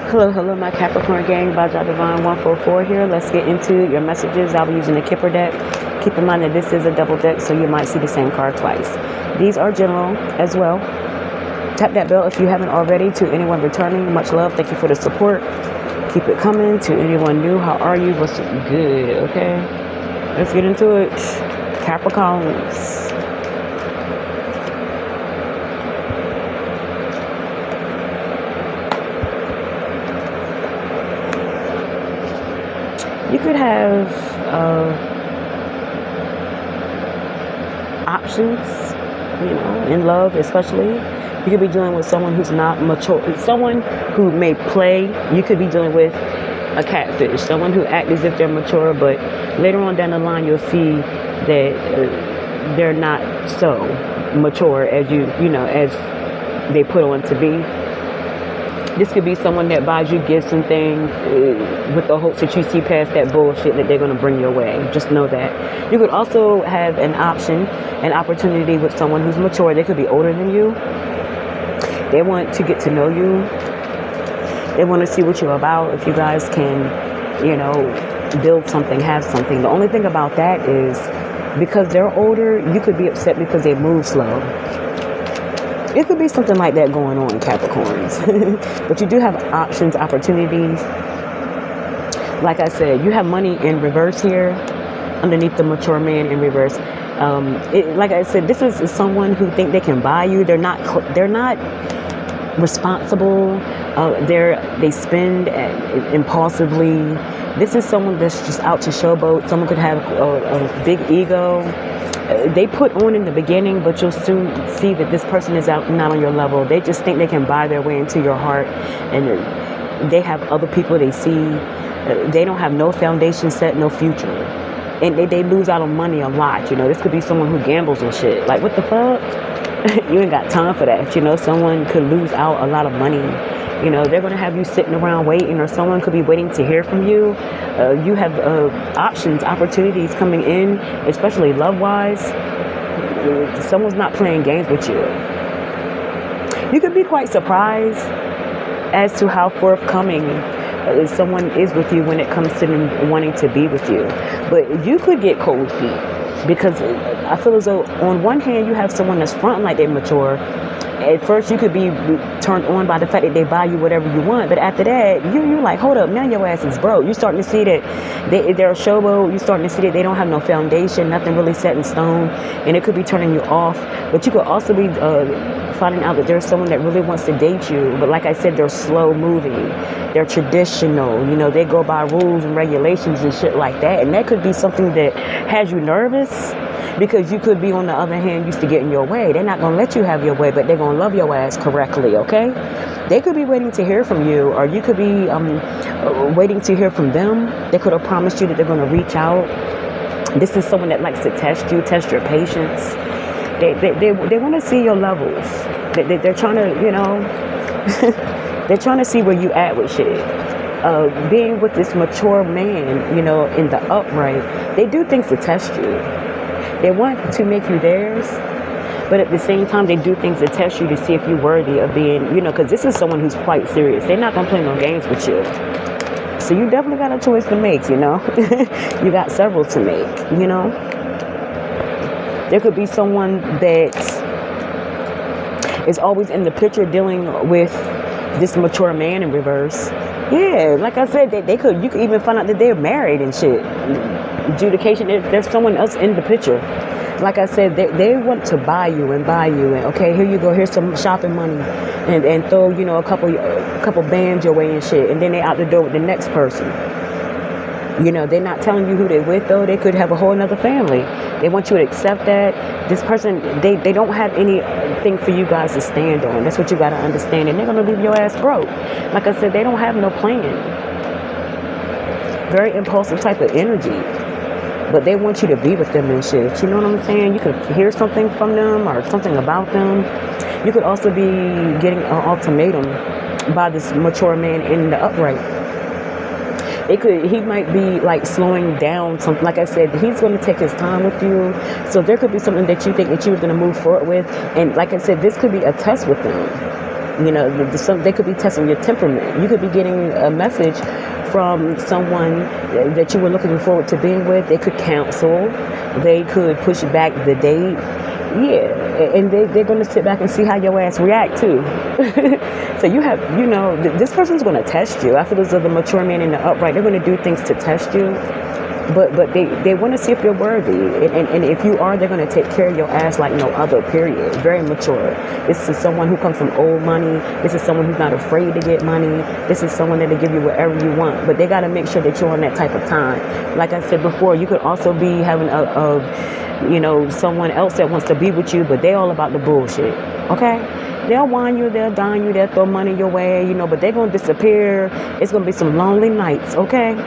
Hello, hello, my Capricorn gang. Baja Divine 144 here. Let's get into your messages. I'll be using the kipper deck. Keep in mind that this is a double deck, so you might see the same card twice. These are general as well. Tap that bell if you haven't already. To anyone returning, much love. Thank you for the support. Keep it coming. To anyone new, how are you? What's good? Okay, let's get into it. Capricorns. You could have options, in love especially. You could be dealing with someone who's not mature, someone who may play. You could be dealing with a catfish, someone who acts as if they're mature, but later on down the line you'll see that they're not so mature as as they put on to be. This could be someone that buys you gifts and things with the hopes that you see past that bullshit that they're going to bring your way. Just know that. You could also have an opportunity with someone who's mature. They could be older than you. They want to get to know you. They want to see what you're about. If you guys can, build something, have something. The only thing about that is because they're older, you could be upset because they move slow. It could be something like that going on, Capricorns. But you do have options, opportunities. Like I said, you have money in reverse here, underneath the mature man in reverse. Like I said, this is someone who think they can buy you. They're not responsible. They spend impulsively. This is someone that's just out to showboat. Someone could have a big ego. They put on in the beginning, but you'll soon see that this person is not on your level. They just think they can buy their way into your heart, and they have other people they see. They don't have no foundation set, no future, and they lose out on money a lot. This could be someone who gambles and shit. Like, what the fuck? You ain't got time for that. Someone could lose out a lot of money. They're going to have you sitting around waiting, or someone could be waiting to hear from you. You have options, opportunities coming in, especially love-wise. Someone's not playing games with you. You could be quite surprised as to how forthcoming someone is with you when it comes to them wanting to be with you. But you could get cold feet, because I feel as though on one hand you have someone that's fronting like they're mature. At first you could be turned on by the fact that they buy you whatever you want, but after that you're like, hold up, now your ass is broke. You're starting to see that they're a showboat. You're starting to see that they don't have no foundation, nothing really set in stone, and it could be turning you off. But you could also be finding out that there's someone that really wants to date you, but like I said, they're slow moving, they're traditional, they go by rules and regulations and shit like that, and that could be something that has you nervous. Because you could be, on the other hand, used to getting your way. They're not going to let you have your way, but they're going to love your ass correctly, okay? They could be waiting to hear from you, or you could be waiting to hear from them. They could have promised you that they're going to reach out. This is someone that likes to test you, test your patience. They want to see your levels. They're trying to, they're trying to see where you at with shit. Being with this mature man, in the upright, they do things to test you. They want to make you theirs, but at the same time, they do things to test you to see if you're worthy of being, because this is someone who's quite serious. They're not going to play no games with you. So you definitely got a choice to make, You got several to make, There could be someone that is always in the picture dealing with this mature man in reverse. Yeah, like I said, you could even find out that they're married and shit. Adjudication, there's someone else in the picture. Like I said, they want to buy you, and okay, here you go, here's some shopping money, and throw a couple bands your way and shit, and then they out the door with the next person. They're not telling you who they're with, though. They could have a whole nother family. They want you to accept that this person, they don't have anything for you guys to stand on. That's what you got to understand, and they're going to leave your ass broke. Like I said, they don't have no plan. Very impulsive type of energy. But they want you to be with them and shit. You know what I'm saying? You could hear something from them or something about them. You could also be getting an ultimatum by this mature man in the upright. He might be like slowing down something. Like I said, he's going to take his time with you. So there could be something that you think that you were going to move forward with. And like I said, this could be a test with them. You know, they could be testing your temperament. You could be getting a message from someone that you were looking forward to being with. They could cancel. They could push back the date. Yeah, and they're going to sit back and see how your ass react too. So you have, you know, this person's going to test you. After those are the mature men in the upright, they're going to do things to test you. But they want to see if you're worthy. And if you are, they're going to take care of your ass like no other, period. Very mature. This is someone who comes from old money. This is someone who's not afraid to get money. This is someone that'll give you whatever you want. But they got to make sure that you're on that type of time. Like I said before, you could also be having you know, someone else that wants to be with you, but they all about the bullshit. Okay? They'll wine you, they'll dine you, they'll throw money your way, you know, but they're going to disappear. It's going to be some lonely nights, okay?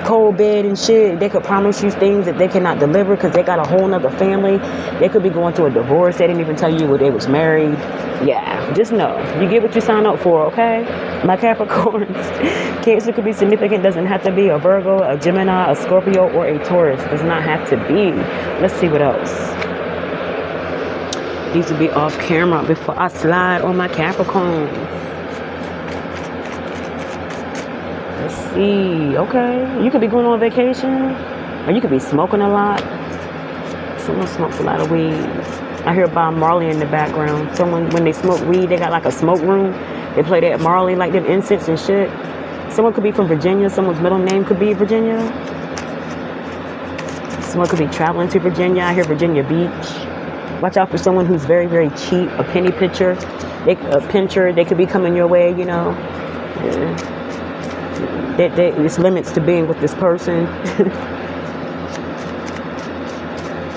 Cold bed and shit. They could promise you things that they cannot deliver because they got a whole nother family. They could be going through a divorce. They didn't even tell you when they was married. Yeah, just know. You get what you sign up for, okay? My Capricorns. Cancer could be significant. Doesn't have to be a Virgo, a Gemini, a Scorpio, or a Taurus. Does not have to be. Let's see what else. Needs to be off camera before I slide on my Capricorn. Let's see. Okay. You could be going on vacation. Or you could be smoking a lot. Someone smokes a lot of weed. I hear Bob Marley in the background. Someone, when they smoke weed, they got like a smoke room. They play that Marley, like them incense and shit. Someone could be from Virginia. Someone's middle name could be Virginia. Someone could be traveling to Virginia. I hear Virginia Beach. Watch out for someone who's very, very cheap. A penny pincher. A pincher. They could be coming your way, you know. Yeah. There's limits to being with this person.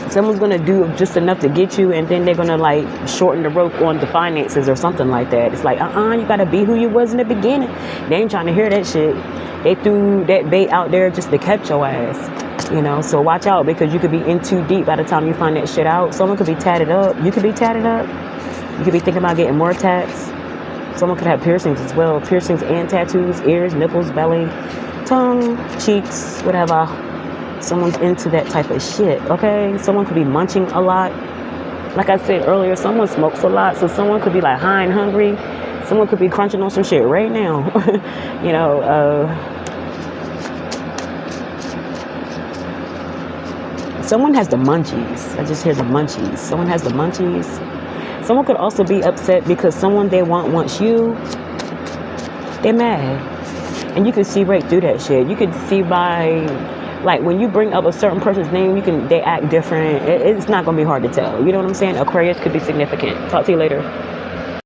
Someone's going to do just enough to get you, and then they're going to like shorten the rope on the finances or something like that. It's like, you got to be who you was in the beginning. They ain't trying to hear that shit. They threw that bait out there just to catch your ass, you know. So watch out, because you could be in too deep by the time you find that shit out. Someone could be tatted up. You could be tatted up. You could be thinking about getting more tats. Someone could have piercings as well. Piercings and tattoos, ears, nipples, belly, tongue, cheeks, whatever. Someone's into that type of shit, okay? Someone could be munching a lot. Like I said earlier, someone smokes a lot, so someone could be like high and hungry. Someone could be crunching on some shit right now. You know, someone has the munchies. I just hear the munchies. Someone has the munchies. Someone could also be upset because someone they want wants you. They're mad. And you can see right through that shit. You can see by, like, when you bring up a certain person's name, they act different. It's not going to be hard to tell. You know what I'm saying? Aquarius could be significant. Talk to you later.